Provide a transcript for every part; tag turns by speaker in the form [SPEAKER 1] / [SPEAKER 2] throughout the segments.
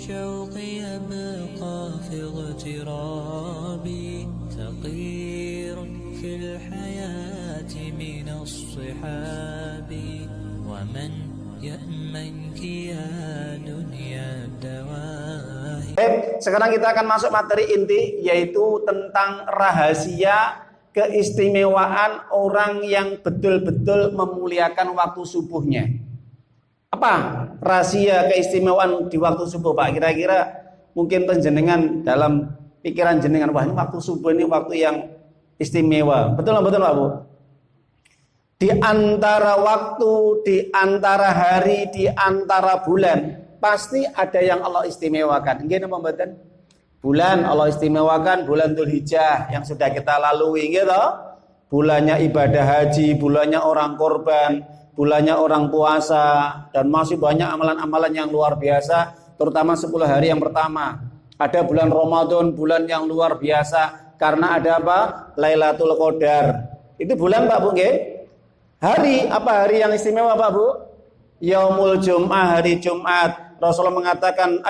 [SPEAKER 1] الشوق يبقى في اغترابي ثقير في الحياة من الصحاب ومن يأمنك يا دنيا الدواهي.
[SPEAKER 2] Sekarang kita akan masuk materi inti, yaitu tentang rahasia keistimewaan orang yang betul-betul memuliakan waktu subuhnya. Apa rahasia keistimewaan di waktu subuh, Pak? Kira-kira mungkin penjenengan dalam pikiran jenengan, wah ini waktu subuh ini waktu yang istimewa. Betul Pak Bu? Di antara waktu, di antara hari, di antara bulan, pasti ada yang Allah istimewakan. Nggih napa mboten? Bulan Allah istimewakan bulan Dzulhijjah yang sudah kita lalui gitu. Bulannya ibadah haji, bulannya orang korban, bulannya orang puasa, dan masih banyak amalan-amalan yang luar biasa, terutama 10 hari yang pertama. Ada bulan Ramadan, bulan yang luar biasa karena ada apa? Lailatul Qadar. Itu bulan Pak Bu nggih? Hari apa hari yang istimewa Pak Bu? Yaumul Jum'ah, hari Jumat. Rasulullah mengatakan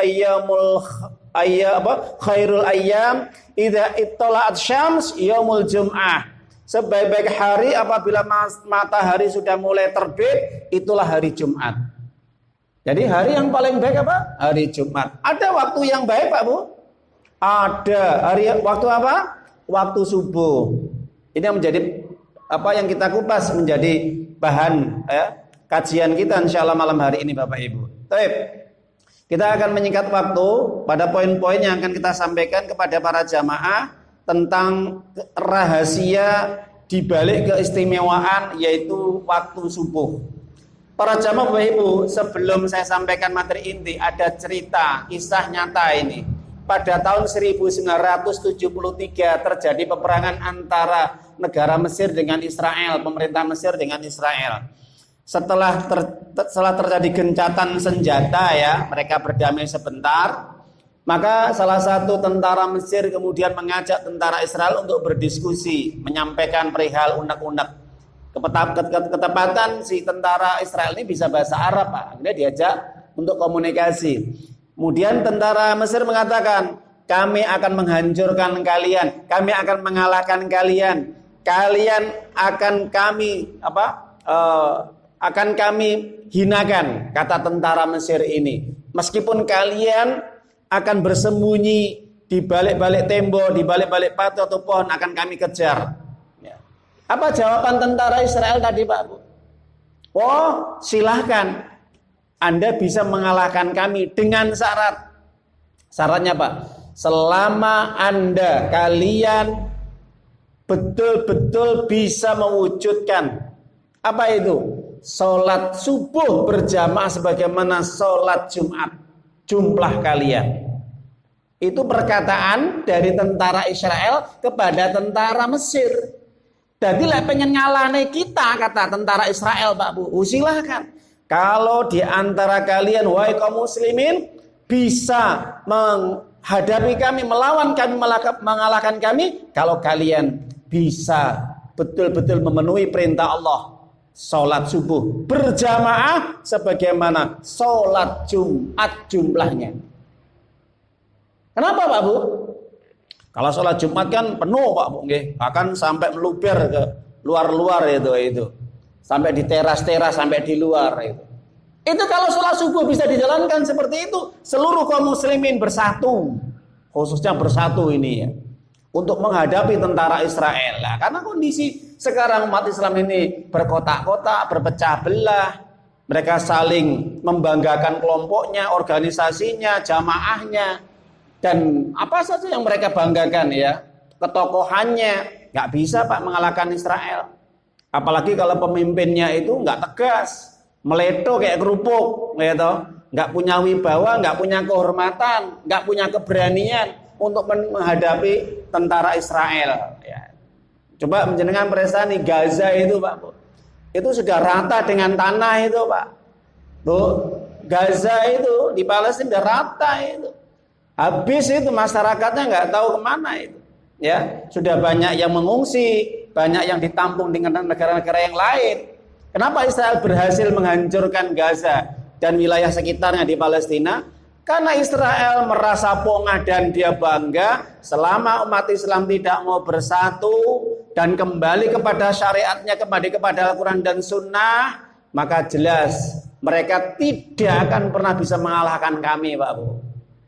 [SPEAKER 2] khairul ayyam idza ittala'at syams yaumul Jum'ah. Sebaik-baik hari apabila matahari sudah mulai terbit, itulah hari Jumat. Jadi hari yang paling baik apa? Hari Jumat. Ada waktu yang baik Pak Bu? Ada. Waktu apa? Waktu subuh. Ini yang menjadi apa yang kita kupas menjadi bahan kajian kita insyaallah malam hari ini Bapak Ibu. Baik. Kita akan menyingkat waktu pada poin-poin yang akan kita sampaikan kepada para jamaah tentang rahasia di balik keistimewaan yaitu waktu subuh. Para jamaah Bapak Ibu, sebelum saya sampaikan materi inti, ada cerita kisah nyata ini. Pada tahun 1973 terjadi peperangan antara negara Mesir dengan Israel, pemerintah Mesir dengan Israel. Setelah terjadi gencatan senjata mereka berdamai sebentar. Maka salah satu tentara Mesir kemudian mengajak tentara Israel untuk berdiskusi, menyampaikan perihal unek-unek. Ketepatan si tentara Israel ini bisa bahasa Arab Pak. Akhirnya diajak untuk komunikasi. Kemudian tentara Mesir mengatakan, kami akan menghancurkan kalian, kami akan mengalahkan kalian, kalian akan kami akan kami hinakan, kata tentara Mesir ini. Meskipun kalian akan bersembunyi di balik-balik tembok, di balik-balik batu atau pohon, akan kami kejar. Apa jawaban tentara Israel tadi Pak Bu? Oh silahkan, Anda bisa mengalahkan kami dengan syarat. Syaratnya Pak, selama kalian betul-betul bisa mewujudkan apa itu? Sholat subuh berjamaah sebagaimana sholat Jumat, jumlah kalian. Itu perkataan dari tentara Israel kepada tentara Mesir. Jadi pengen ngalahne kita, kata tentara Israel Pak Bu. Silahkan. Kalau di antara kalian wahai kaum muslimin bisa menghadapi kami, melawan kami, mengalahkan kami, kalau kalian bisa betul-betul memenuhi perintah Allah, sholat subuh berjamaah sebagaimana sholat Jumat jumlahnya. Kenapa Pak Bu? Kalau sholat Jumat kan penuh Pak Bu, bahkan sampai meluber ke luar-luar itu. Sampai di teras-teras, sampai di luar itu. Itu kalau sholat subuh bisa dijalankan seperti itu, seluruh kaum muslimin bersatu, khususnya bersatu ini untuk menghadapi tentara Israel. Karena kondisi sekarang umat Islam ini berkotak-kotak, berpecah belah, mereka saling membanggakan kelompoknya, organisasinya, jamaahnya, dan apa saja yang mereka banggakan ketokohannya. Nggak bisa Pak mengalahkan Israel. Apalagi kalau pemimpinnya itu nggak tegas, meleto kayak kerupuk, nggak punya wibawa, nggak punya kehormatan, nggak punya keberanian untuk menghadapi tentara Israel. Coba menjenengan perasaan di Gaza itu Pak, itu sudah rata dengan tanah itu Pak. Gaza itu di Palestina sudah rata itu. Habis itu masyarakatnya nggak tahu kemana itu. Sudah banyak yang mengungsi, banyak yang ditampung dengan negara-negara yang lain. Kenapa Israel berhasil menghancurkan Gaza dan wilayah sekitarnya di Palestina? Karena Israel merasa pongah dan dia bangga selama umat Islam tidak mau bersatu dan kembali kepada syariatnya, kembali kepada Al-Quran dan Sunnah, maka jelas mereka tidak akan pernah bisa mengalahkan kami, Pak Bu.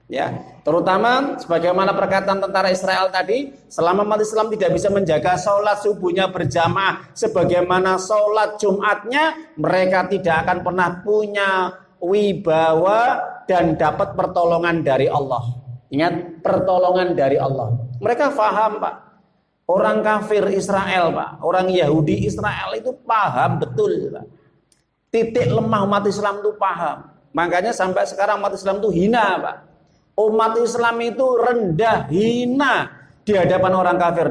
[SPEAKER 2] Ya, terutama sebagaimana perkataan tentara Israel tadi, selama umat Islam tidak bisa menjaga sholat subuhnya berjamaah sebagaimana sholat Jumatnya, mereka tidak akan pernah punya wibawa dan dapat pertolongan dari Allah. Ingat, pertolongan dari Allah. Mereka paham, Pak. Orang kafir Israel, Pak, orang Yahudi Israel itu paham betul, Pak. Titik lemah umat Islam itu paham. Makanya sampai sekarang umat Islam itu hina, Pak. Umat Islam itu rendah, hina di hadapan orang kafir.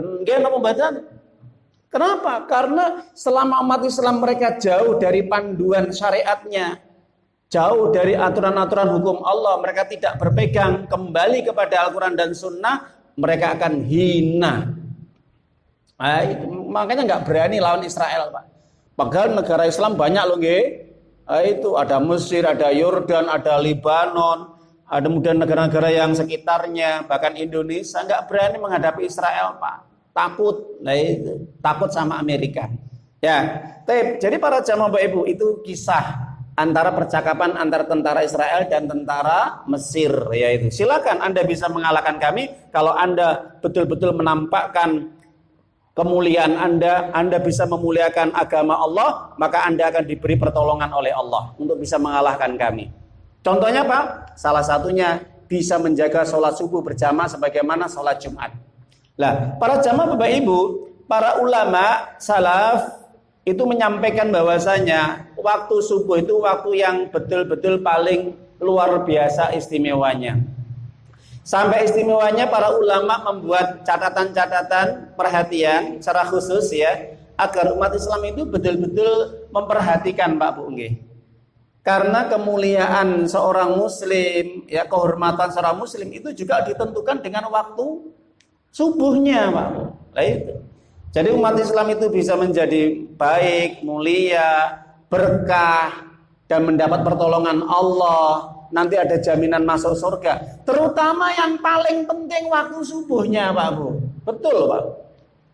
[SPEAKER 2] Kenapa? Karena selama umat Islam mereka jauh dari panduan syariatnya, jauh dari aturan-aturan hukum Allah, mereka tidak berpegang kembali kepada Al-Quran dan Sunnah, mereka akan hina. Makanya nggak berani lawan Israel, Pak. Padahal negara Islam banyak loh, itu ada Mesir, ada Yordan, ada Libanon, ada kemudian negara-negara yang sekitarnya, bahkan Indonesia nggak berani menghadapi Israel, Pak. Takut, itu takut sama Amerika. Ya, jadi para jamaah Bapak Ibu, itu kisah antara percakapan antara tentara Israel dan tentara Mesir, yaitu silakan Anda bisa mengalahkan kami kalau Anda betul-betul menampakkan kemuliaan Anda bisa memuliakan agama Allah, maka Anda akan diberi pertolongan oleh Allah untuk bisa mengalahkan kami. Contohnya Pak, salah satunya bisa menjaga sholat subuh berjamaah sebagaimana sholat Jumat. Lah, para jamaah Bapak Ibu, para ulama salaf itu menyampaikan bahwasanya waktu subuh itu waktu yang betul-betul paling luar biasa istimewanya. Sampai istimewanya para ulama membuat catatan-catatan perhatian secara khusus ya, agar umat Islam itu betul-betul memperhatikan, Pak Bu nggih. Karena kemuliaan seorang muslim, ya kehormatan seorang muslim itu juga ditentukan dengan waktu subuhnya, Pak Bu. Nah itu. Jadi umat Islam itu bisa menjadi baik, mulia, berkah, dan mendapat pertolongan Allah. Nanti ada jaminan masuk surga. Terutama yang paling penting waktu subuhnya, Pak Bu. Betul, Pak.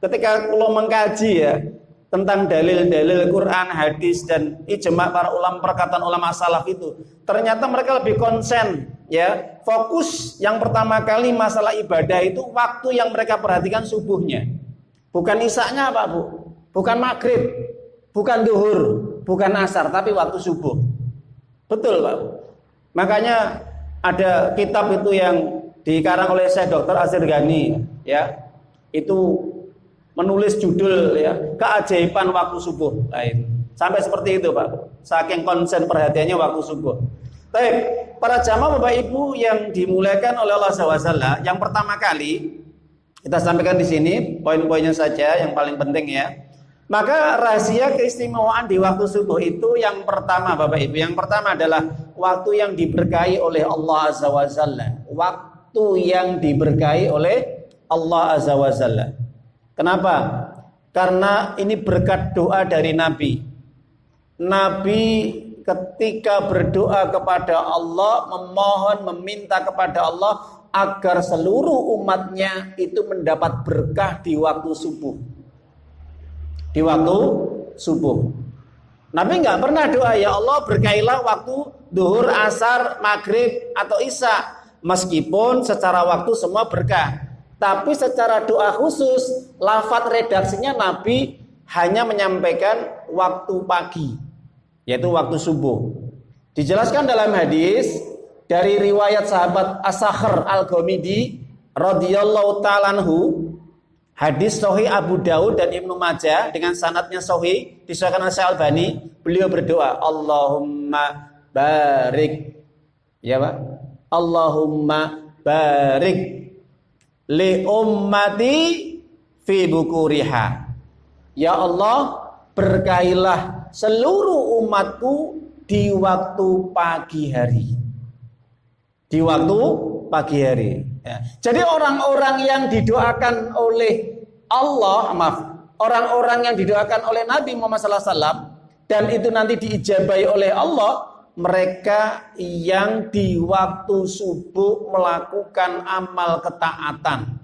[SPEAKER 2] Ketika kalau mengkaji ya tentang dalil-dalil Quran, hadis, dan ijma para ulama, perkataan ulama salaf itu, ternyata mereka lebih konsen, ya fokus yang pertama kali masalah ibadah itu waktu yang mereka perhatikan subuhnya. Bukan isaknya, Pak Bu, bukan maghrib, bukan duhur, bukan asar, tapi waktu subuh. Betul, Pak Bu. Makanya ada kitab itu yang dikarang oleh Syekh Dr. Azhar Ghani, ya, itu menulis judul ya keajaiban waktu subuh. Sampai seperti itu, Pak. Saking konsen perhatiannya waktu subuh. Baik, para jamaah Bapak Ibu yang dimuliakan oleh Allah SWT, yang pertama kali kita sampaikan di sini poin-poinnya saja yang paling penting ya. Maka rahasia keistimewaan di waktu subuh itu yang pertama Bapak Ibu, yang pertama adalah waktu yang diberkahi oleh Allah Azza wa Jalla. Waktu yang diberkahi oleh Allah Azza wa Jalla. Kenapa? Karena ini berkat doa dari Nabi. Nabi ketika berdoa kepada Allah, memohon, meminta kepada Allah agar seluruh umatnya itu mendapat berkah di waktu subuh. Di waktu subuh. Nabi nggak pernah doa, ya Allah berkailah waktu duhur, asar, maghrib, atau isya. Meskipun secara waktu semua berkah. Tapi secara doa khusus, lafadz redaksinya Nabi hanya menyampaikan waktu pagi, yaitu waktu subuh. Dijelaskan dalam hadis dari riwayat sahabat As-Sakhr Al-Ghamidi radhiyallahu ta'ala anhu, hadis sahih Abu Daud dan Ibnu Majah dengan sanadnya sahih, disahkan oleh Syekh Albani. Beliau berdoa, Allahumma barik, ya Pak, Allahumma barik li ummati fi bukuriha. Ya Allah, berkailah seluruh umatku di waktu pagi hari. Di waktu pagi hari. Ya. Jadi orang-orang yang didoakan oleh Allah, orang-orang yang didoakan oleh Nabi Muhammad SAW dan itu nanti diijabahi olai Allah, mereka yang di waktu subuh melakukan amal ketaatan.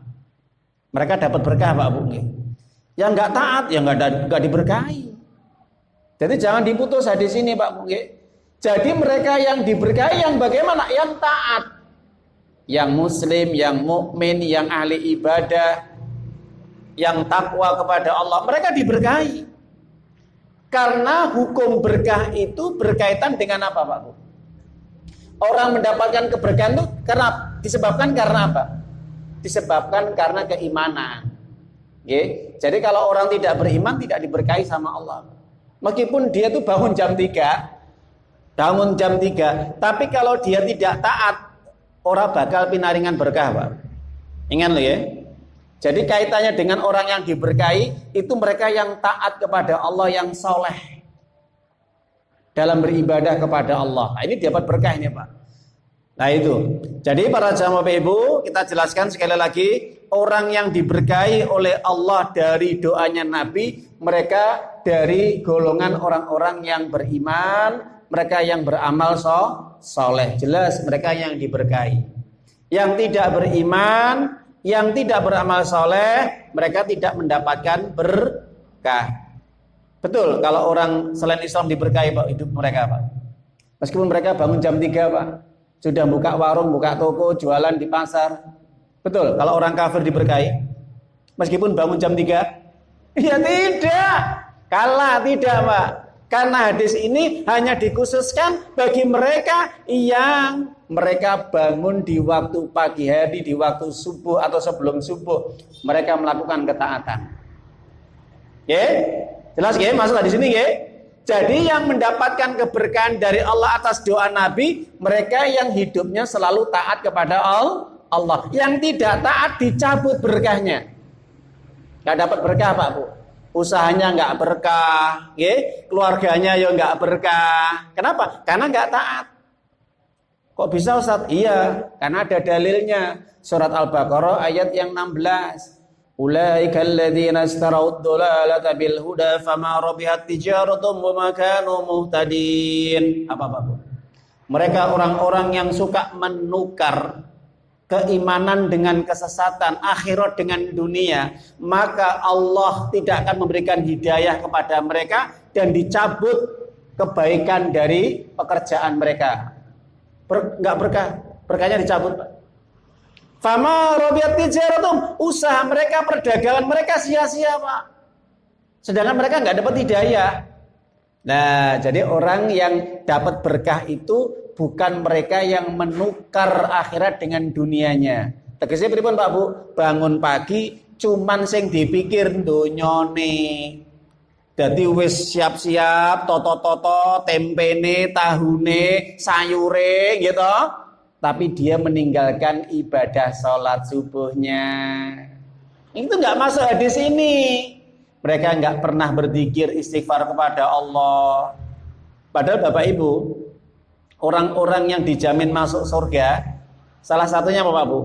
[SPEAKER 2] Mereka dapat berkah, Pak Bu. Yang nggak taat, ya nggak diberkahi. Jadi jangan diputus hadis ini, Pak Bu. Jadi mereka yang diberkahi yang bagaimana? Yang taat, yang muslim, yang mukmin, yang ahli ibadah, yang takwa kepada Allah. Mereka diberkahi. Karena hukum berkah itu berkaitan dengan apa, Pak Bu? Orang mendapatkan keberkahan itu disebabkan karena apa? Disebabkan karena keimanan. Jadi kalau orang tidak beriman tidak diberkahi sama Allah. Meskipun dia tuh bangun jam 3, tapi kalau dia tidak taat, orang bakal pinaringan berkah, Pak. Ingat loh ya. Jadi kaitannya dengan orang yang diberkahi itu mereka yang taat kepada Allah, yang soleh dalam beribadah kepada Allah. Nah, ini dapat berkah ini, Pak. Nah itu. Jadi para jamaah Bapak Ibu, kita jelaskan sekali lagi, orang yang diberkahi oleh Allah dari doanya Nabi, mereka dari golongan orang-orang yang beriman, mereka yang beramal soleh. Jelas mereka yang diberkahi. Yang tidak beriman, yang tidak beramal soleh, mereka tidak mendapatkan berkah. Betul, kalau orang selain Islam diberkahi, Pak, hidup mereka, Pak. Meskipun mereka bangun jam 3, Pak, sudah buka warung, buka toko, jualan di pasar. Betul, kalau orang kafir diberkahi, meskipun bangun jam 3, ya tidak. Kalah tidak, Pak. Karena hadis ini hanya dikhususkan bagi mereka yang mereka bangun di waktu pagi hari, di waktu subuh atau sebelum subuh, mereka melakukan ketaatan. Jelas masuk di sini, Jadi yang mendapatkan keberkahan dari Allah atas doa Nabi, mereka yang hidupnya selalu taat kepada Allah. Yang tidak taat dicabut berkahnya. Gak dapat berkah, Pak Bu. Usahanya nggak berkah, keluarganya ya nggak berkah. Kenapa? Karena nggak taat. Kok bisa, Ustaz? Iya, karena ada dalilnya. Surat Al-Baqarah ayat yang 16. Ulaika alladzina istarau ad-dhalalata bil huda fama rabihat tijaratum wa ma kanu muhtadin. Apa, Pak? Mereka orang-orang yang suka menukar keimanan dengan kesesatan, akhirat dengan dunia, maka Allah tidak akan memberikan hidayah kepada mereka dan dicabut kebaikan dari pekerjaan mereka. Enggak berkah, berkahnya dicabut, Pak. Fama rabiat tijaratum, usaha mereka, perdagangan mereka sia-sia, Pak. Sedangkan mereka enggak dapat hidayah. Nah, jadi orang yang dapat berkah itu bukan mereka yang menukar akhirat dengan dunianya. Tegasnya pripun, Pak Bu? Bangun pagi cuman sing dipikir donyane. Dadi wis siap-siap toto-toto, tempene, tahune, sayure gitu. Tapi dia meninggalkan ibadah sholat subuhnya. Itu enggak masuk hadis ini. Mereka enggak pernah berzikir istighfar kepada Allah. Padahal Bapak Ibu, orang-orang yang dijamin masuk surga, salah satunya apa, Pak Bu?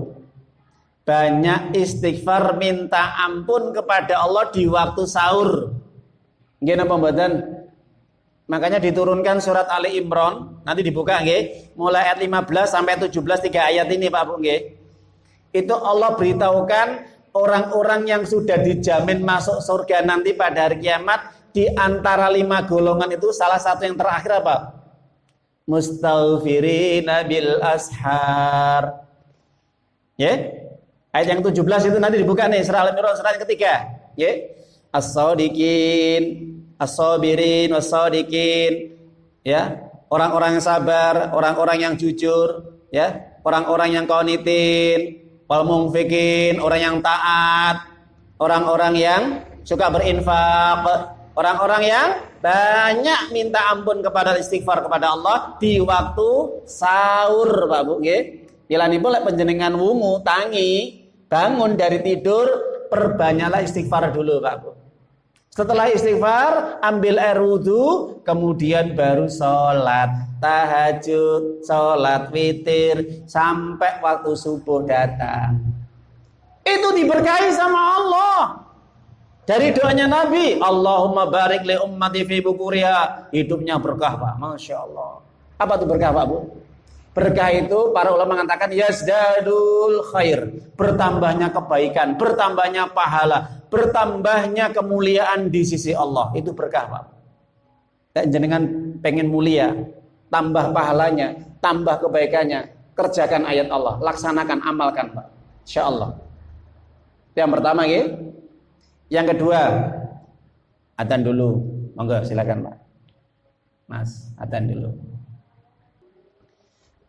[SPEAKER 2] Banyak istighfar minta ampun kepada Allah di waktu sahur. Nggih napa mboten? Makanya diturunkan surat Ali Imran, nanti dibuka nggih, mulai ayat 15 sampai 17 3 ayat ini, Pak Bu nggih. Itu Allah beritahukan orang-orang yang sudah dijamin masuk surga nanti pada hari kiamat, di antara 5 golongan itu salah satu yang terakhir apa? Mustaghfirina bil ashar. Ayat yang 17 itu nanti dibuka nih, surah Al-Imran, surah yang ketiga. As-sadiqin, as-sabirin, was-sadiqin. Orang-orang yang sabar, orang-orang yang jujur, orang-orang yang qanitin, wal munfiqin, orang yang taat, orang-orang yang suka berinfak, orang-orang yang banyak minta ampun kepada istighfar kepada Allah di waktu sahur, Pak Bu nggih. Pilanipun lek panjenengan wungu tangi, bangun dari tidur, perbanyaklah istighfar dulu, Pak Bu. Setelah istighfar, ambil air wudu, kemudian baru sholat tahajud, sholat witir, sampai waktu subuh datang. Itu diberkahi sama Allah. Dari doanya Nabi, Allahumma barik li ummati fi bukuriha. Hidupnya berkah, Pak. Masya Allah. Apa itu berkah Pak Bu? Berkah itu para ulama mengatakan yazdadul khair, bertambahnya kebaikan, bertambahnya pahala, bertambahnya kemuliaan di sisi Allah. Itu berkah Pak. Dan jenengan pengen mulia, tambah pahalanya, tambah kebaikannya, kerjakan ayat Allah, laksanakan, amalkan Pak. Insyaallah. Itu yang pertama ya. Yang kedua, adzan dulu. Monggo silakan Pak. Mas, adzan dulu.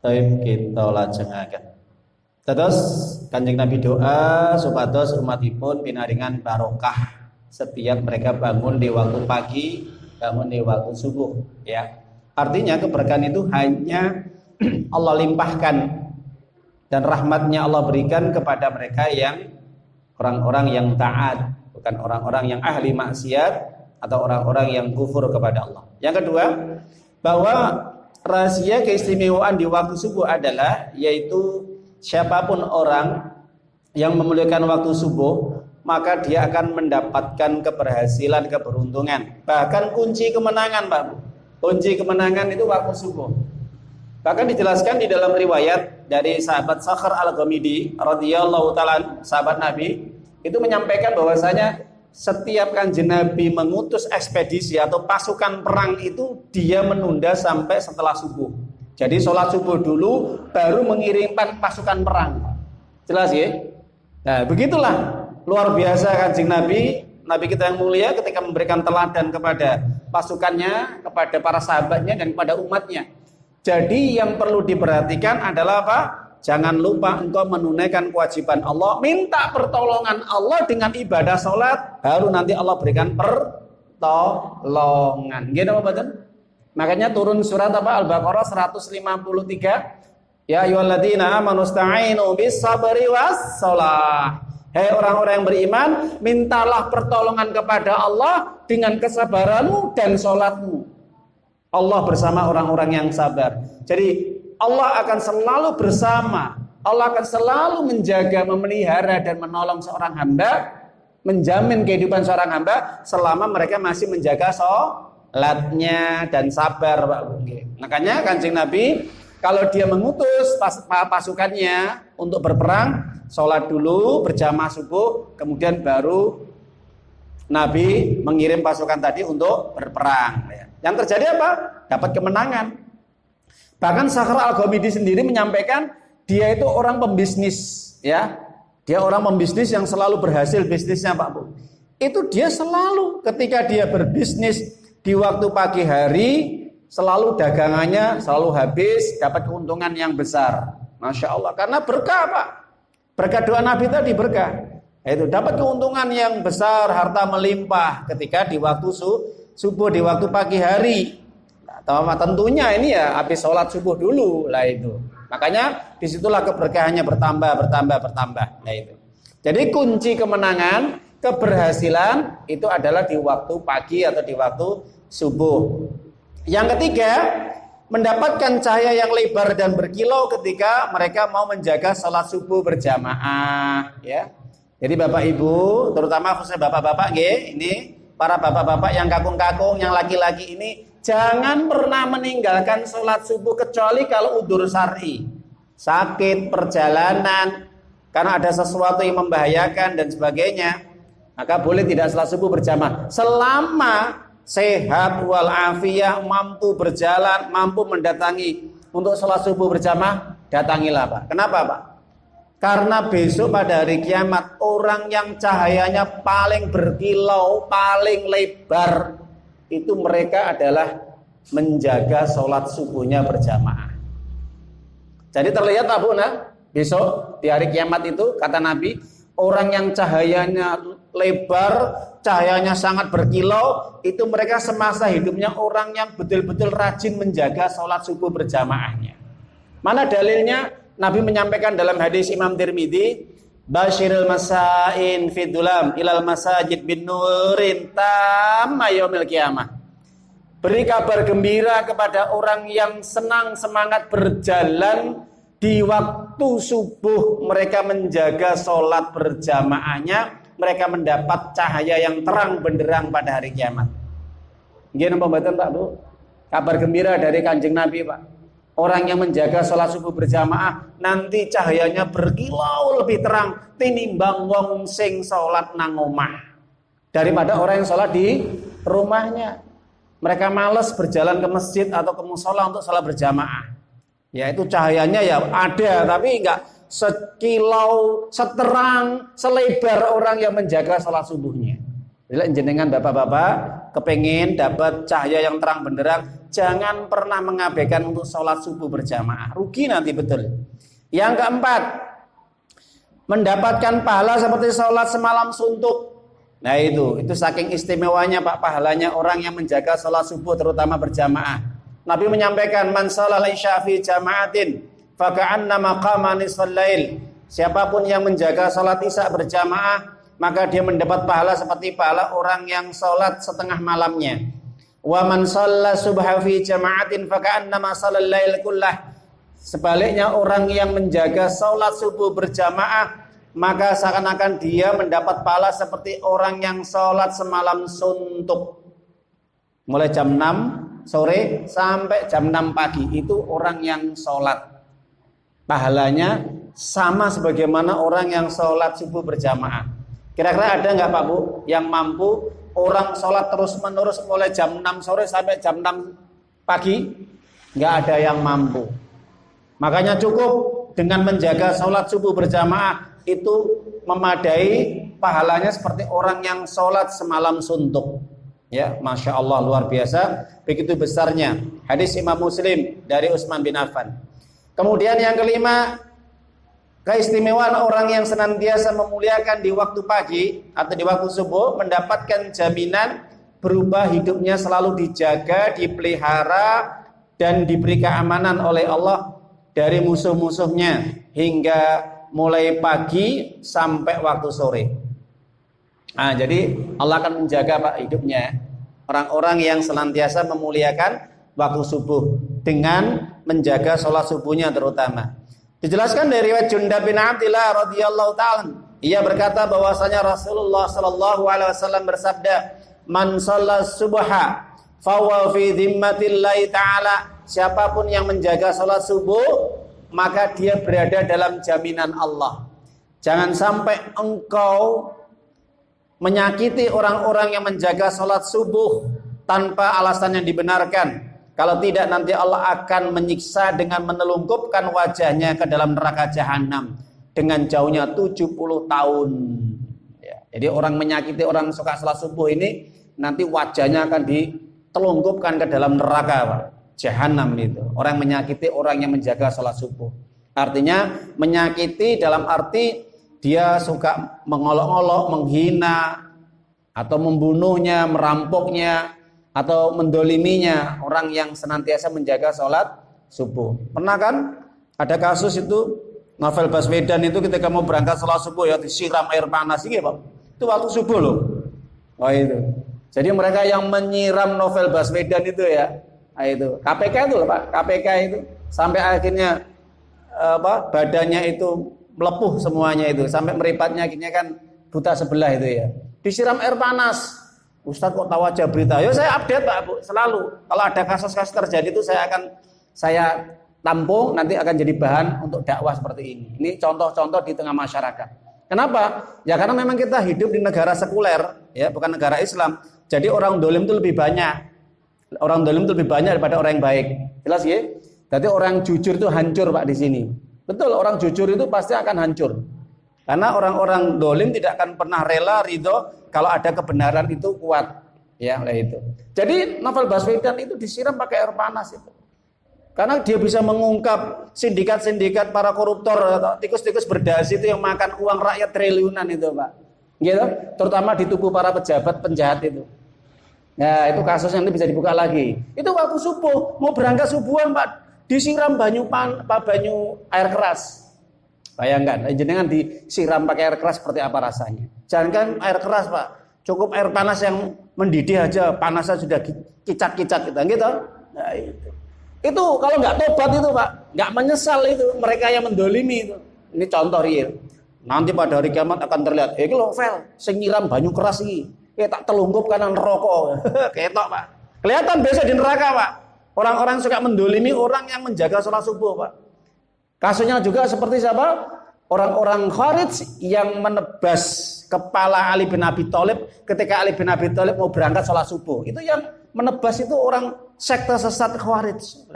[SPEAKER 2] Taib kita lajengaken. Terus Kanjeng Nabi doa supados umatipun pinaringan barokah setiap mereka bangun di waktu pagi, bangun di waktu subuh, ya. Artinya keberkahan itu hanya Allah limpahkan dan rahmatnya Allah berikan kepada mereka yang orang-orang yang taat, bukan orang-orang yang ahli maksiat atau orang-orang yang kufur kepada Allah. Yang kedua, bahwa rahasia keistimewaan di waktu subuh adalah yaitu siapapun orang yang memuliakan waktu subuh, maka dia akan mendapatkan keberhasilan, keberuntungan. Bahkan kunci kemenangan, Pak. Kunci kemenangan itu waktu subuh. Bahkan dijelaskan di dalam riwayat dari sahabat Sakhr Al-Ghamidi radhiyallahu taala, sahabat Nabi, itu menyampaikan bahwasanya setiap Kanjeng Nabi mengutus ekspedisi atau pasukan perang itu dia menunda sampai setelah subuh. Jadi sholat subuh dulu baru mengirimkan pasukan perang. Jelas ya? Nah, begitulah luar biasa Kanjeng Nabi, Nabi kita yang mulia ketika memberikan teladan kepada pasukannya, kepada para sahabatnya dan kepada umatnya. Jadi yang perlu diperhatikan adalah apa? Jangan lupa engkau menunaikan kewajiban Allah, minta pertolongan Allah dengan ibadah sholat, baru nanti Allah berikan pertolongan. Gitu apa betul? Makanya turun surat apa? Al-Baqarah 153. Ya ayyuhalladzina amanu sta'inu bis-sabri was-shalah. Hei orang-orang yang beriman, mintalah pertolongan kepada Allah dengan kesabaranmu dan sholatmu. Allah bersama orang-orang yang sabar. Jadi Allah akan selalu bersama, Allah akan selalu menjaga, memelihara dan menolong seorang hamba, menjamin kehidupan seorang hamba selama mereka masih menjaga sholatnya dan sabar, Pak. Makanya Kanjeng Nabi kalau dia mengutus pasukannya untuk berperang, sholat dulu berjamaah subuh, kemudian baru Nabi mengirim pasukan tadi untuk berperang. Yang terjadi apa? Dapat kemenangan. Bahkan Sakhr Al-Ghamidi sendiri menyampaikan dia itu orang pembisnis, ya. Dia orang pembisnis yang selalu berhasil bisnisnya, Pak Bu. Itu dia selalu ketika dia berbisnis di waktu pagi hari, selalu dagangannya selalu habis, dapat keuntungan yang besar. Masya Allah, karena berkah, Pak. Berkah doa Nabi tadi berkah. Itu dapat keuntungan yang besar, harta melimpah ketika di waktu subuh, di waktu pagi hari. Tentunya ini ya habis sholat subuh dulu lah itu. Makanya disitulah keberkahannya bertambah. Nah itu. Jadi kunci kemenangan, keberhasilan itu adalah di waktu pagi atau di waktu subuh. Yang ketiga, mendapatkan cahaya yang lebar dan berkilau ketika mereka mau menjaga sholat subuh berjamaah. Ya. Jadi Bapak Ibu, terutama khususnya bapak-bapak, ini para bapak-bapak yang kakung-kakung, yang laki-laki ini, jangan pernah meninggalkan sholat subuh kecuali kalau udzur syar'i, sakit, perjalanan, karena ada sesuatu yang membahayakan dan sebagainya, maka boleh tidak sholat subuh berjamaah. Selama sehat walafiat, mampu berjalan, mampu mendatangi untuk sholat subuh berjamaah, datangilah Pak. Kenapa Pak? Karena besok pada hari kiamat orang yang cahayanya paling berkilau, paling lebar, itu mereka adalah menjaga sholat subuhnya berjamaah. Jadi terlihat Pak Bu, besok di hari kiamat itu kata Nabi, orang yang cahayanya lebar, cahayanya sangat berkilau, itu mereka semasa hidupnya orang yang betul-betul rajin menjaga sholat subuh berjamaahnya. Mana dalilnya? Nabi menyampaikan dalam hadis Imam Tirmidzi, Basyiril masain fidulam ilal masajid bin nurin tamma yaumil qiyamah. Beri kabar gembira kepada orang yang senang semangat berjalan di waktu subuh, mereka menjaga sholat berjamaahnya, mereka mendapat cahaya yang terang benderang pada hari kiamat. Gimana pembahasan Pak Bu? Kabar gembira dari Kanjeng Nabi Pak. Orang yang menjaga sholat subuh berjamaah nanti cahayanya berkilau lebih terang tinimbang wong sing sholat nang omah daripada orang yang sholat di rumahnya. Mereka malas berjalan ke masjid atau ke musola untuk sholat berjamaah. Ya itu cahayanya ya ada tapi enggak sekilau, seterang, selebar orang yang menjaga sholat subuhnya. Bila jenengan bapak-bapak kepengin dapat cahaya yang terang benderang, jangan pernah mengabaikan untuk sholat subuh berjamaah. Rugi nanti betul. Yang keempat, mendapatkan pahala seperti sholat semalam suntuk. Nah itu saking istimewanya Pak pahalanya orang yang menjaga sholat subuh terutama berjamaah. Nabi menyampaikan man sholal isya fi jama'atin faka'annama qama nisfal lail. Siapapun yang menjaga sholat isya berjamaah maka dia mendapat pahala seperti pahala orang yang sholat setengah malamnya. Wa man shalla subha fi jama'atin faka'annama sholal lail kullah. Sebaliknya orang yang menjaga sholat subuh berjamaah maka seakan-akan dia mendapat pahala seperti orang yang sholat semalam suntuk. Mulai jam 6 sore sampai jam 6 pagi itu orang yang sholat. Pahalanya sama sebagaimana orang yang sholat subuh berjamaah. Kira-kira ada nggak Pak Bu yang mampu orang sholat terus menerus mulai jam 6 sore sampai jam 6 pagi? Nggak ada yang mampu. Makanya cukup dengan menjaga sholat subuh berjamaah itu memadai pahalanya seperti orang yang sholat semalam suntuk. Ya, Masya Allah luar biasa. Begitu besarnya. Hadis Imam Muslim dari Utsman bin Affan. Kemudian yang kelima, keistimewaan orang yang senantiasa memuliakan di waktu pagi atau di waktu subuh mendapatkan jaminan berubah hidupnya selalu dijaga, dipelihara dan diberi keamanan oleh Allah dari musuh-musuhnya hingga mulai pagi sampai waktu sore. Nah, jadi Allah akan menjaga Pak hidupnya orang-orang yang senantiasa memuliakan waktu subuh dengan menjaga sholat subuhnya terutama. Dijelaskan dari riwayat Jundab bin Abdillah radhiyallahu ta'ala, ia berkata bahwasanya Rasulullah sallallahu alaihi wasallam bersabda, "Man shalla subha fa huwa fi dhimmatillahi ta'ala." Siapapun yang menjaga salat subuh, maka dia berada dalam jaminan Allah. Jangan sampai engkau menyakiti orang-orang yang menjaga salat subuh tanpa alasan yang dibenarkan. Kalau tidak nanti Allah akan menyiksa dengan menelungkupkan wajahnya ke dalam neraka jahanam dengan jauhnya 70 tahun. Ya, jadi orang menyakiti orang suka salat subuh ini nanti wajahnya akan ditelungkupkan ke dalam neraka Pak. Jahanam itu. Orang menyakiti orang yang menjaga salat subuh. Artinya menyakiti dalam arti dia suka mengolok-olok, menghina atau membunuhnya, merampoknya atau mendoliminya orang yang senantiasa menjaga sholat subuh. Pernah kan ada kasus itu Novel Baswedan itu ketika mau berangkat sholat subuh ya disiram air panas ini Pak. Itu waktu subuh loh. Oh itu. Jadi mereka yang menyiram Novel Baswedan itu ya, itu KPK itu loh Pak. KPK itu sampai akhirnya badannya itu melepuh semuanya itu sampai meripatnya akhirnya kan buta sebelah itu ya. Disiram air panas. Ustadz kok tahu aja berita? Ya saya update Pak Bu, selalu. Kalau ada kasus-kasus terjadi itu saya tampung nanti akan jadi bahan untuk dakwah seperti ini. Ini contoh-contoh di tengah masyarakat. Kenapa? Ya karena memang kita hidup di negara sekuler, ya bukan negara Islam. Jadi orang dolim itu lebih banyak. Orang dolim itu lebih banyak daripada orang yang baik. Jelas ya? Jadi orang jujur itu hancur Pak di sini. Betul, orang jujur itu pasti akan hancur. Karena orang-orang dolim tidak akan pernah rela ridho kalau ada kebenaran itu kuat, ya oleh itu. Jadi Novel Baswedan itu disiram pakai air panas itu, karena dia bisa mengungkap sindikat-sindikat para koruptor atau tikus-tikus berdasi itu yang makan uang rakyat triliunan itu Pak, gitu. Terutama di tubuh para pejabat penjahat itu. Ya itu kasusnya nanti bisa dibuka lagi. Itu waktu subuh mau berangkat subuhan Pak, disiram banyu air keras. Bayangkan, jenengan disiram pakai air keras seperti apa rasanya. Jangan air keras Pak, cukup air panas yang mendidih aja, panasnya sudah kicat-kicat gitu. Nah, itu kalau nggak tobat itu Pak, nggak menyesal itu mereka yang mendolimi itu. Ini contoh real. Nanti pada hari kiamat akan terlihat, iki Novel sing nyiram banyu keras iki. Tak telungkup kanan rokok. Ketok Pak. Kelihatan biasa di neraka Pak. Orang-orang suka mendolimi orang yang menjaga sholat subuh, Pak. Kasusnya juga seperti siapa? Orang-orang Khawarij yang menebas kepala Ali bin Abi Thalib ketika Ali bin Abi Thalib mau berangkat sholat subuh. Itu yang menebas itu orang sekte sesat Khawarij.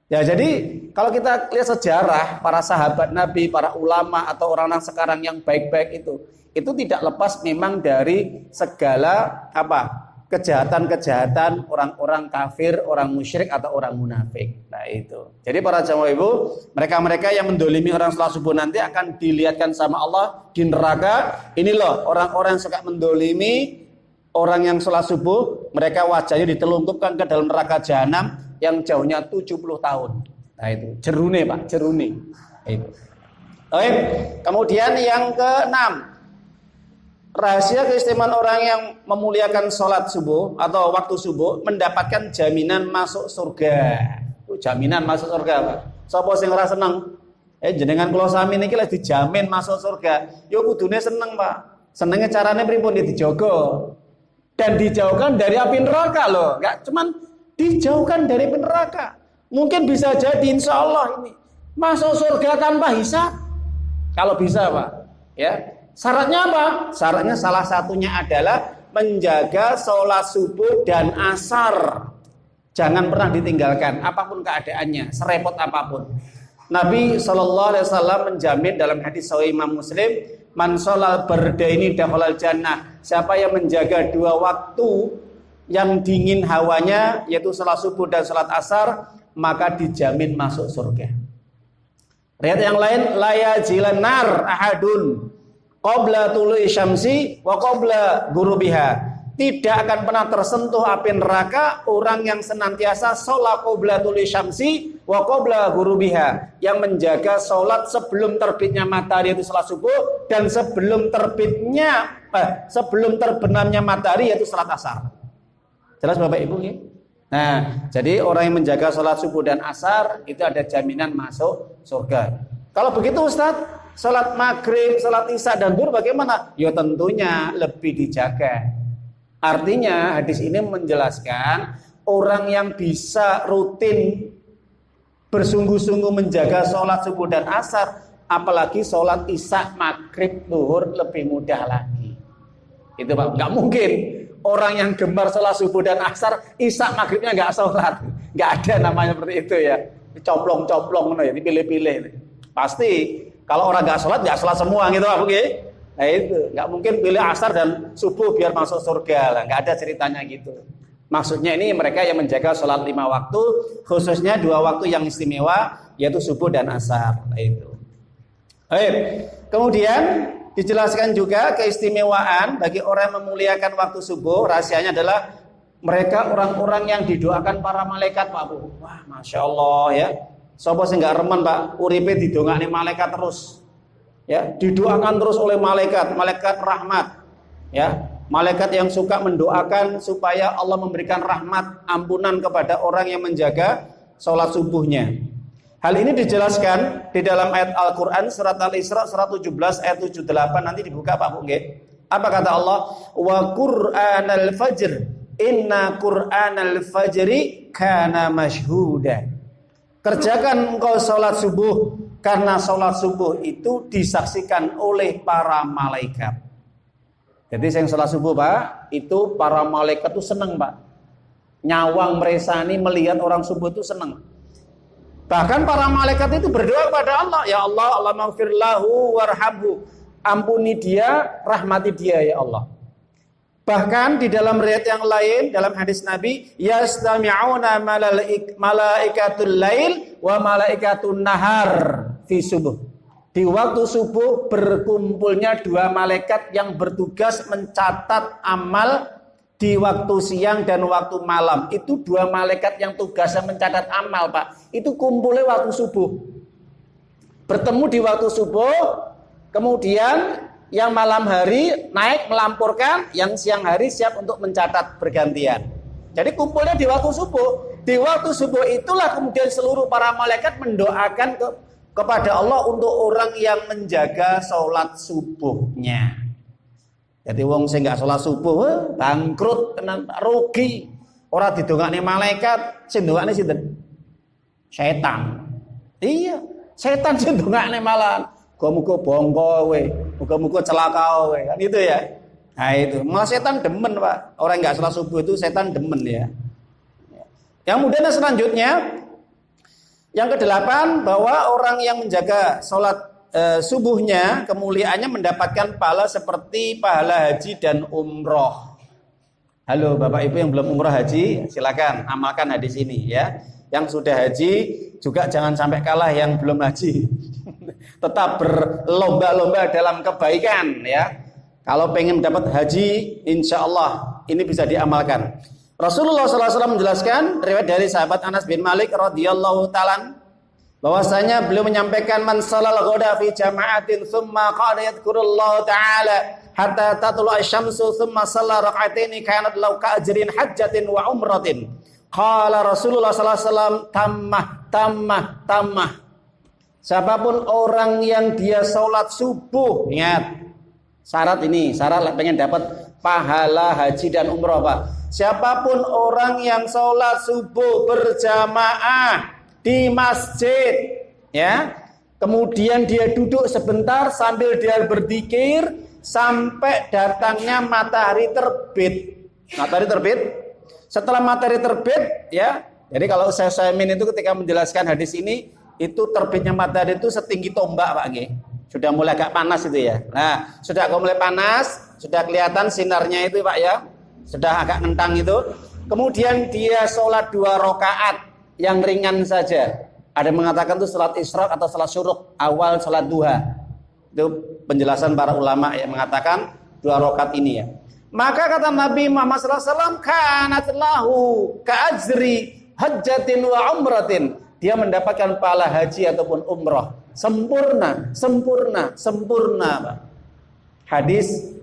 [SPEAKER 2] Ya, jadi kalau kita lihat sejarah para sahabat Nabi, para ulama atau orang-orang sekarang yang baik-baik itu tidak lepas memang dari segala kejahatan-kejahatan orang-orang kafir, orang musyrik atau orang munafik. Nah itu. Jadi para jamaah ibu, mereka-mereka yang mendolimi orang sholat subuh nanti akan dilihatkan sama Allah di neraka. Ini loh orang-orang yang suka mendolimi orang yang sholat subuh, mereka wajahnya ditelungkupkan ke dalam neraka jahanam yang jauhnya 70 tahun. Nah itu, jerune Pak, jerune. Itu. Oke. Kemudian yang keenam, rahasia keistimewaan orang yang memuliakan sholat subuh atau waktu subuh mendapatkan jaminan masuk surga. Jaminan masuk surga, Pak. Sapa sing ora seneng? Jenengan kula sami niki lek dijamin masuk surga, yo kudune seneng, Pak. Senenge carane pripun? Dijogo. Dan dijauhkan dari api neraka loh. Enggak cuman dijauhkan dari api neraka. Mungkin bisa jadi insya Allah ini masuk surga tanpa hisab. Kalau bisa, Pak. Ya. Syaratnya apa? Syaratnya salah satunya adalah menjaga sholat subuh dan asar. Jangan pernah ditinggalkan, apapun keadaannya, serepot apapun. Nabi SAW menjamin dalam hadis sahih Imam Muslim, man sholal bardaini dakhalal jannah. Siapa yang menjaga dua waktu yang dingin hawanya, yaitu sholat subuh dan sholat asar, maka dijamin masuk surga. Riwayat yang lain, la yajilan nar ahadun qabla tulu'i syamsi wa qabla ghurubiha. Tidak akan pernah tersentuh api neraka orang yang senantiasa sholat qabla tulu'i syamsi wa qabla ghurubiha, yang menjaga sholat sebelum terbitnya matahari yaitu sholat subuh, dan sebelum terbenamnya matahari yaitu sholat asar. Jelas Bapak Ibu ya? Nah, jadi orang yang menjaga sholat subuh dan asar itu ada jaminan masuk surga. Kalau begitu Ustadz, sholat maghrib, sholat isya dan zuhur bagaimana? Ya tentunya lebih dijaga. Artinya hadis ini menjelaskan orang yang bisa rutin bersungguh-sungguh menjaga sholat subuh dan asar, apalagi sholat isya, maghrib, zuhur lebih mudah lagi. Itu Pak, nggak mungkin orang yang gemar sholat subuh dan asar, isya maghribnya nggak sholat, nggak ada namanya seperti itu ya. Coplong-coplong, ya, dipilih-pilih. Pasti kalau orang nggak sholat semua gitu Pak, oke? Nah itu nggak mungkin pilih asar dan subuh biar masuk surga lah, nggak ada ceritanya gitu. Maksudnya ini mereka yang menjaga sholat 5 waktu, khususnya 2 waktu yang istimewa yaitu subuh dan asar. Nah itu. Baik. Kemudian dijelaskan juga keistimewaan bagi orang yang memuliakan waktu subuh. Rahasianya adalah mereka orang-orang yang didoakan para malaikat Pak Bu. Wah, masya Allah ya. Sopo sing gak remen Pak, uripe didongakne malaikat terus. Ya, didoakan terus oleh malaikat rahmat. Ya, malaikat yang suka mendoakan supaya Allah memberikan rahmat, ampunan kepada orang yang menjaga sholat subuhnya. Hal ini dijelaskan di dalam ayat Al-Quran surat Al-Isra 117 ayat 78, nanti dibuka Pak Bu nggih. Apa kata Allah? Wa Qur'anal fajr, inna Qur'anal fajri kana mashhuda. Kerjakan engkau sholat subuh, karena sholat subuh itu disaksikan oleh para malaikat. Jadi yang sholat subuh Pak, itu para malaikat itu senang Pak. Nyawang meresani melihat orang subuh itu senang. Bahkan para malaikat itu berdoa kepada Allah, ya Allah, Allah maghfirlahu warhamhu, ampuni dia, rahmati dia ya Allah. Bahkan di dalam riwayat yang lain, dalam hadis Nabi, yastami'una malaikatul lail wa malaikatun nahar fi subuh. Di waktu subuh berkumpulnya 2 malaikat yang bertugas mencatat amal di waktu siang dan waktu malam. Itu 2 malaikat yang tugasnya mencatat amal Pak. Itu kumpulnya waktu subuh. Bertemu di waktu subuh, kemudian yang malam hari naik melamporkan, yang siang hari siap untuk mencatat bergantian. Jadi kumpulnya di waktu subuh. Di waktu subuh itulah kemudian seluruh para malaikat mendoakan kepada Allah untuk orang yang menjaga sholat subuhnya. Jadi wong sing gak sholat subuh bangkrut, rugi. Ora didongakne malaikat, sing ndongakne sinten? Setan. Iya, setan sing ndongakne malah. Muga-muga bongko kowe, muga-muga celaka kowe, kan itu ya. Nah itu, malah setan demen Pak. Orang enggak salat subuh itu setan demen ya. Yang kemudian selanjutnya, yang kedelapan, bahwa orang yang menjaga sholat subuhnya, kemuliaannya mendapatkan pahala seperti pahala haji dan umroh. Halo Bapak Ibu yang belum umroh haji, silakan amalkan hadis ini ya. Yang sudah haji juga jangan sampai kalah yang belum haji. Tetap berlomba-lomba dalam kebaikan ya. Kalau pengen dapat haji, insya Allah ini bisa diamalkan. Rasulullah SAW menjelaskan, riwayat dari sahabat Anas bin Malik radhiyallahu ta'ala, bahwasanya beliau menyampaikan, man shalal ghada fi jama'atin thumma qala yadhkurullah ta'ala hatta tatlu asy-syamsu thumma shalla rak'ataini kanat lau ka'ajrin hajjatin wa umratin. Qala Rasulullah SAW, tammah. Siapapun orang yang dia sholat subuh, ingat syarat ini, syarat pengen dapat pahala haji dan umrah Pak. Siapapun orang yang sholat subuh berjamaah di masjid, ya, kemudian dia duduk sebentar sambil dia berzikir sampai datangnya matahari terbit. Matahari terbit. Setelah matahari terbit, ya, jadi kalau saya itu ketika menjelaskan hadis ini, itu terbitnya matahari itu setinggi tombak Pak G. Sudah mulai agak panas itu ya. Nah, sudah agak mulai panas, sudah kelihatan sinarnya itu Pak ya. Sudah agak ngentang itu. Kemudian dia sholat 2 rakaat yang ringan saja. Ada yang mengatakan itu sholat isyraq atau sholat syuruk, awal sholat duha. Itu penjelasan para ulama yang mengatakan 2 rakaat ini ya. Maka kata Nabi Muhammad SAW, kanat lahu ka'ajri hajjatin wa umratin. Dia mendapatkan pahala haji ataupun umrah. Sempurna Pak. Hadis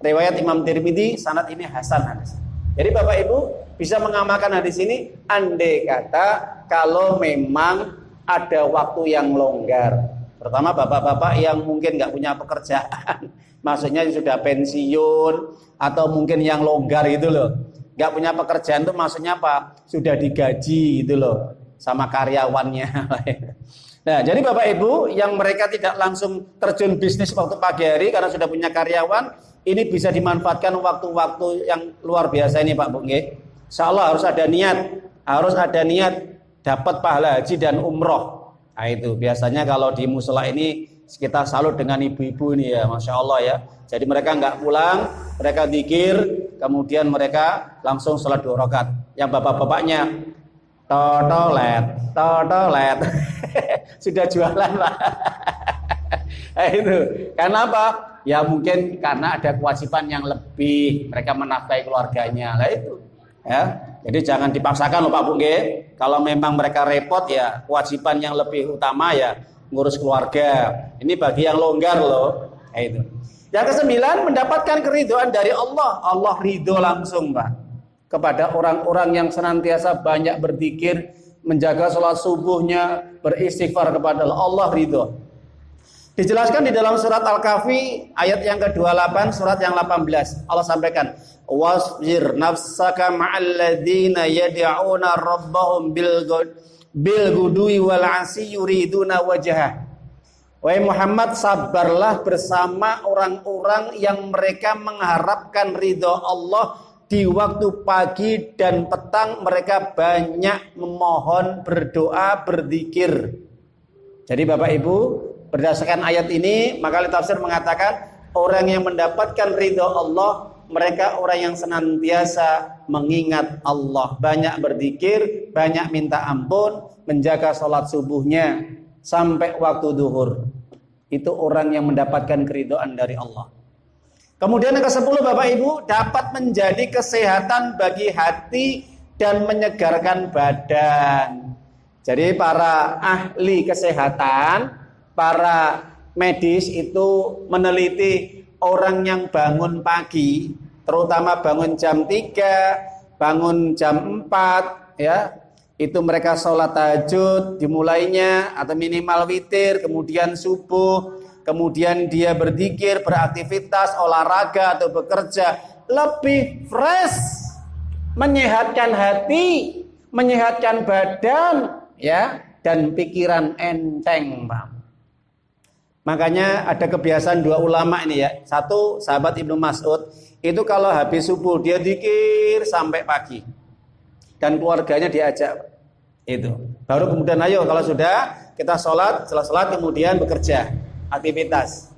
[SPEAKER 2] riwayat Imam Tirmidzi, sanad ini hasan hadis. Jadi Bapak Ibu bisa mengamalkan hadis ini andai kata kalau memang ada waktu yang longgar. Pertama bapak-bapak yang mungkin nggak punya pekerjaan, maksudnya sudah pensiun atau mungkin yang longgar itu loh. Nggak punya pekerjaan itu maksudnya apa? Sudah digaji gitu loh sama karyawannya. Nah, jadi Bapak Ibu yang mereka tidak langsung terjun bisnis waktu pagi hari karena sudah punya karyawan, ini bisa dimanfaatkan waktu-waktu yang luar biasa ini Pak Bu nggih. Insyaallah harus ada niat dapat pahala haji dan umroh. Nah itu biasanya kalau di musala ini kita salut dengan ibu-ibu ini ya, Masya Allah ya. Jadi mereka nggak pulang, mereka zikir, kemudian mereka langsung sholat 2 rakaat. Yang bapak-bapaknya totolet sudah jualan Pak. Nah, itu karena apa? Ya mungkin karena ada kewajiban yang lebih, mereka menafkahi keluarganya. Lah itu ya. Jadi jangan dipaksakan loh Pak Bu nggih. Kalau memang mereka repot ya, kewajiban yang lebih utama ya ngurus keluarga. Ini bagi yang longgar loh. Nah, itu. Yang ke-9, mendapatkan keridhaan dari Allah. Allah ridho langsung Pak kepada orang-orang yang senantiasa banyak berzikir, menjaga sholat subuhnya, beristighfar kepada Allah. Allah ridho. Dijelaskan di dalam surat Al-Kahfi ayat yang ke-28, surat yang 18. Allah sampaikan, wasbir nafsaka ma'al ladzina yad'una rabbahum bil gudui wal 'asyi yuriduna wajhah. Wahai Muhammad, sabarlah bersama orang-orang yang mereka mengharapkan ridho Allah di waktu pagi dan petang. Mereka banyak memohon, berdoa, berzikir. Jadi Bapak Ibu, berdasarkan ayat ini, maka tafsir mengatakan orang yang mendapatkan ridho Allah, mereka orang yang senantiasa mengingat Allah, banyak berzikir, banyak minta ampun, menjaga sholat subuhnya sampai waktu duhur. Itu orang yang mendapatkan keridhaan dari Allah. Kemudian yang ke-10 Bapak Ibu, dapat menjadi kesehatan bagi hati dan menyegarkan badan. Jadi para ahli kesehatan, para medis itu meneliti orang yang bangun pagi, terutama bangun jam 3, bangun jam 4 ya. Itu mereka sholat tahajud dimulainya atau minimal witir, kemudian subuh, kemudian dia berzikir, beraktivitas, olahraga atau bekerja, lebih fresh, menyehatkan hati, menyehatkan badan, ya, dan pikiran enteng, Pak. Makanya ada kebiasaan dua ulama ini ya. Satu, sahabat Ibnu Mas'ud, itu kalau habis subuh dia zikir sampai pagi. Dan keluarganya diajak. Itu. Baru kemudian ayo kalau sudah kita sholat, setelah sholat kemudian bekerja, aktivitas.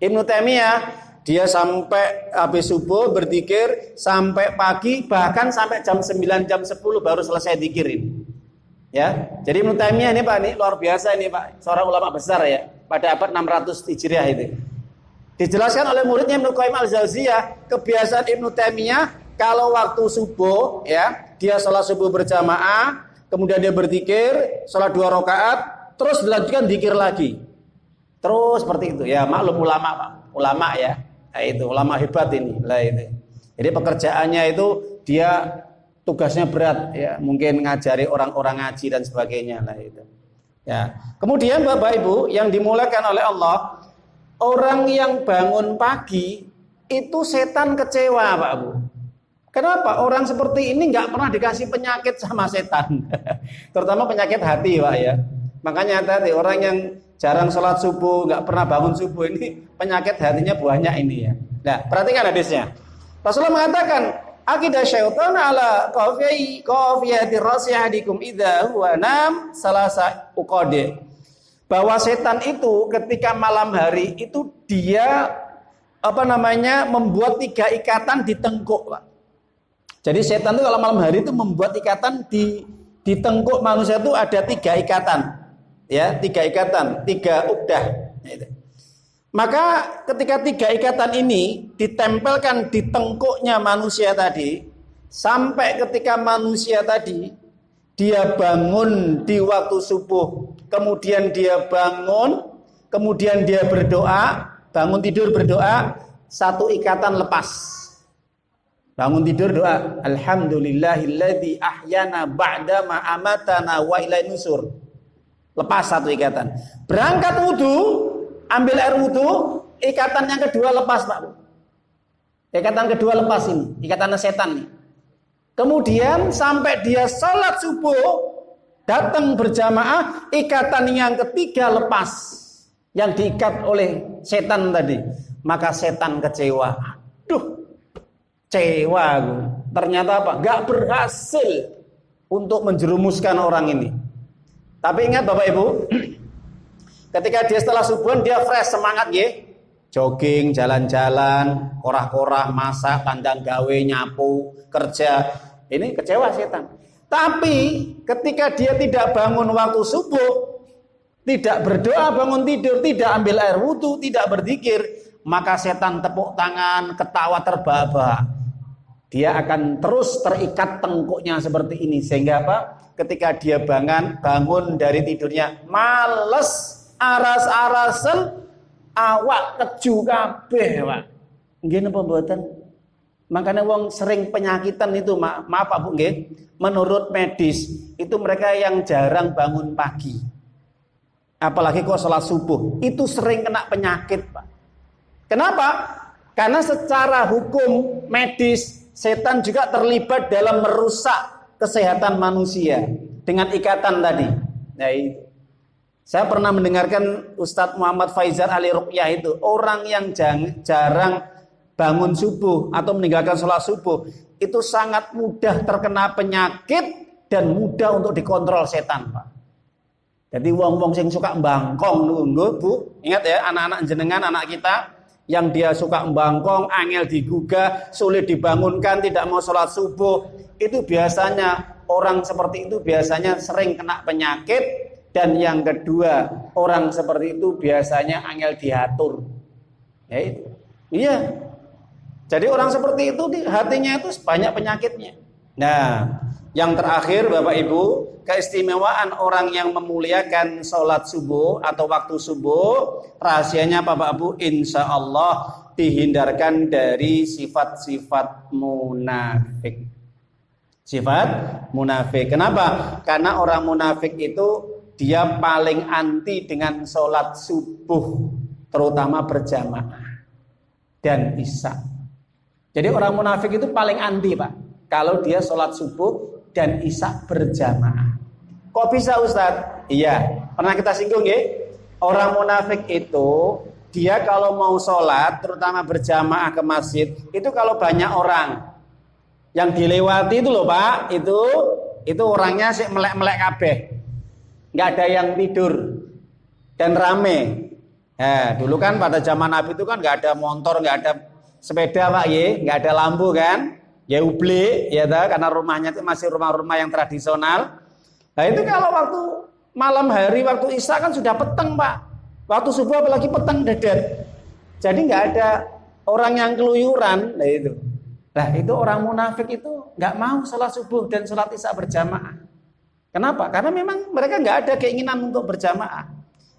[SPEAKER 2] Ibnu Taimiyah dia sampai habis subuh berzikir sampai pagi, bahkan sampai jam 9 jam 10 baru selesai zikirin. Ya. Jadi Ibnu Taimiyah ini Pak, ini luar biasa ini Pak, seorang ulama besar ya, pada abad 600 Hijriah itu. Dijelaskan oleh muridnya Ibnu Qayyim Al-Jauziyah, kebiasaan Ibnu Taimiyah kalau waktu subuh ya, dia sholat subuh berjamaah, kemudian dia berzikir, sholat 2 rakaat, terus dilanjutkan zikir lagi. Terus seperti itu. Ya maklum ulama Pak, ulama ya. Nah, itu ulama hebat ini. Lah itu. Jadi pekerjaannya itu dia tugasnya berat ya, mungkin ngajari orang-orang ngaji dan sebagainya lah itu. Ya. Kemudian Bapak Ibu yang dimuliakan oleh Allah, orang yang bangun pagi itu setan kecewa Pak Bu. Kenapa? Orang seperti ini nggak pernah dikasih penyakit sama setan, terutama penyakit hati Pak ya. Makanya tadi orang yang jarang sholat subuh, nggak pernah bangun subuh ini penyakit hatinya banyak ini ya. Nah perhatikan hadisnya. Rasulullah mengatakan, akidah syaitan ala qafiyati rasihadikum idza huwa nam salasa uqadi. Bahwa setan itu ketika malam hari itu dia membuat 3 ikatan di tengkuk Pak. Jadi setan itu kalau malam hari itu membuat ikatan di tengkuk manusia itu ada 3 ikatan. Ya, 3 ikatan, 3 uqdah. Maka ketika 3 ikatan ini ditempelkan di tengkuknya manusia tadi, sampai ketika manusia tadi dia bangun di waktu subuh, kemudian dia bangun, kemudian dia berdoa, bangun tidur berdoa, 1 ikatan lepas. Bangun tidur doa, alhamdulillahilladzi ahyana ba'da ma amatana wa ilaihi nusur. Lepas 1 ikatan. Berangkat wudu, ambil air wudu, ikatan yang kedua lepas Pak. Ikatan kedua lepas ini, ikatan setan nih. Kemudian sampai dia sholat subuh, datang berjamaah, ikatan yang ketiga lepas, yang diikat oleh setan tadi. Maka setan kecewa. Aduh, kecewa aku. Ternyata apa? Gak berhasil untuk menjerumuskan orang ini. Tapi ingat Bapak Ibu, ketika dia setelah subuhan dia fresh, semangat ya, jogging, jalan-jalan, korah-korah, masak, kandang gawe, nyapu, kerja. Ini kecewa setan. Tapi ketika dia tidak bangun waktu subuh, tidak berdoa bangun tidur, tidak ambil air wudu, tidak berzikir, maka setan tepuk tangan, ketawa terbahak-bahak. Dia akan terus terikat tengkuknya seperti ini, sehingga apa? Ketika dia bangun dari tidurnya, males, aras-arasen, awak keju kabeh, Pak. Nggih napa mboten? Makanya wong sering penyakitan itu, maaf Pak Bu nggih, menurut medis itu mereka yang jarang bangun pagi. Apalagi kok sholat subuh, itu sering kena penyakit, Pak. Kenapa? Karena secara hukum medis setan juga terlibat dalam merusak kesehatan manusia dengan ikatan tadi. Nah, itu. Saya pernah mendengarkan Ustadz Muhammad Faizal Ali Ruqyah itu, orang yang jarang bangun subuh atau meninggalkan sholat subuh itu sangat mudah terkena penyakit dan mudah untuk dikontrol setan, Pak. Jadi wong-wong sing suka mbangkong nunggu, Bu, ingat ya, anak-anak jenengan, anak kita yang dia suka mbangkong, angel digugah, sulit dibangunkan, tidak mau sholat subuh, itu biasanya orang seperti itu biasanya sering kena penyakit. Dan yang kedua, orang seperti itu biasanya angel diatur. Ya itu. Iya. Jadi orang seperti itu hatinya itu banyak penyakitnya. Nah, yang terakhir Bapak Ibu, keistimewaan orang yang memuliakan sholat subuh atau waktu subuh, rahasianya Bapak Ibu, insya Allah dihindarkan dari sifat-sifat munafik. Sifat munafik. Kenapa? Karena orang munafik itu dia paling anti dengan sholat subuh, terutama berjamaah dan isya. Jadi orang munafik itu paling anti, Pak. kalau dia sholat subuh dan isya berjamaah. Kok bisa Ustadz? Iya, pernah kita singgung ya. Orang munafik itu dia kalau mau sholat, terutama berjamaah ke masjid, itu kalau banyak orang yang dilewati itu loh Pak, itu orangnya sih melek-melek kabeh, nggak ada yang tidur dan rame. Nah, dulu kan pada zaman Nabi itu kan nggak ada motor, nggak ada sepeda Pak ye, nggak ada lampu kan, ya uble ya karena rumahnya itu masih rumah-rumah yang tradisional. Nah itu kalau waktu malam hari, waktu isya kan sudah peteng Pak. Waktu subuh apalagi peteng dedet. Jadi nggak ada orang yang keluyuran. Nah itu. Nah itu orang munafik itu nggak mau sholat subuh dan sholat isya berjamaah. Kenapa? Karena memang mereka nggak ada keinginan untuk berjamaah.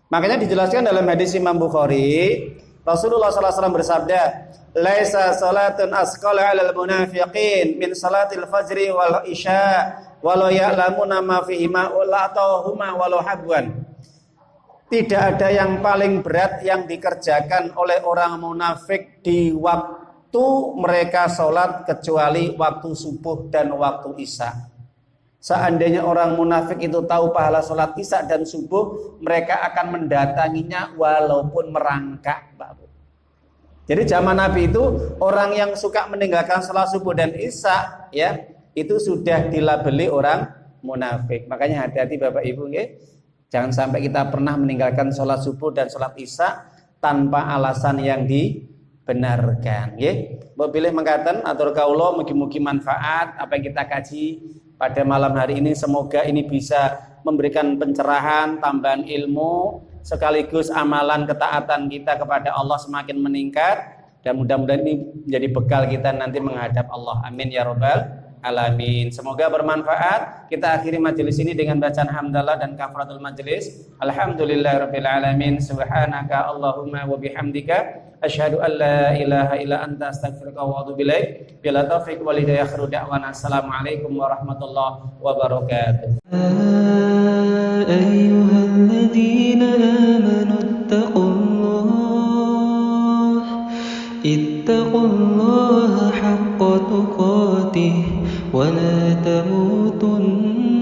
[SPEAKER 2] Makanya dijelaskan dalam hadis Imam Bukhari, Rasulullah SAW bersabda, "Laisa salatun asqala 'alal munafiqin min salatil fajri wal isya walau ya'lamuna ma fihima wala atauhuma walau habwan." Tidak ada yang paling berat yang dikerjakan oleh orang munafik di waktu mereka sholat kecuali waktu subuh dan waktu isya. Seandainya orang munafik itu tahu pahala sholat isya dan subuh, mereka akan mendatanginya walaupun merangkak. Jadi zaman Nabi itu orang yang suka meninggalkan sholat subuh dan isya, ya itu sudah dilabeli orang munafik. Makanya hati-hati Bapak Ibu, ya. Jangan sampai kita pernah meninggalkan sholat subuh dan sholat isya tanpa alasan yang dibenarkan. Mbok pilih mengatakan atur kaulo mugi-mugi manfaat apa yang kita kaji pada malam hari ini. Semoga ini bisa memberikan pencerahan, tambahan ilmu, sekaligus amalan ketaatan kita kepada Allah semakin meningkat. Dan mudah-mudahan ini menjadi bekal kita nanti menghadap Allah. Amin ya rabbal alamin. Semoga bermanfaat. Kita akhiri majelis ini dengan bacaan hamdalah dan kafaratul majelis. Alhamdulillahirabbil alamin. Subhanaka Allahumma wa bihamdika asyhadu an la ilaha illa anta astaghfiruka wa atubu ilaik. Bila taufiq wal hidayah akhiru da'wana. Assalamualaikum warahmatullahi wabarakatuh.
[SPEAKER 1] Ayyuhalladzina amanu ittaqullaha haqqa tuqatih wa la tamutunna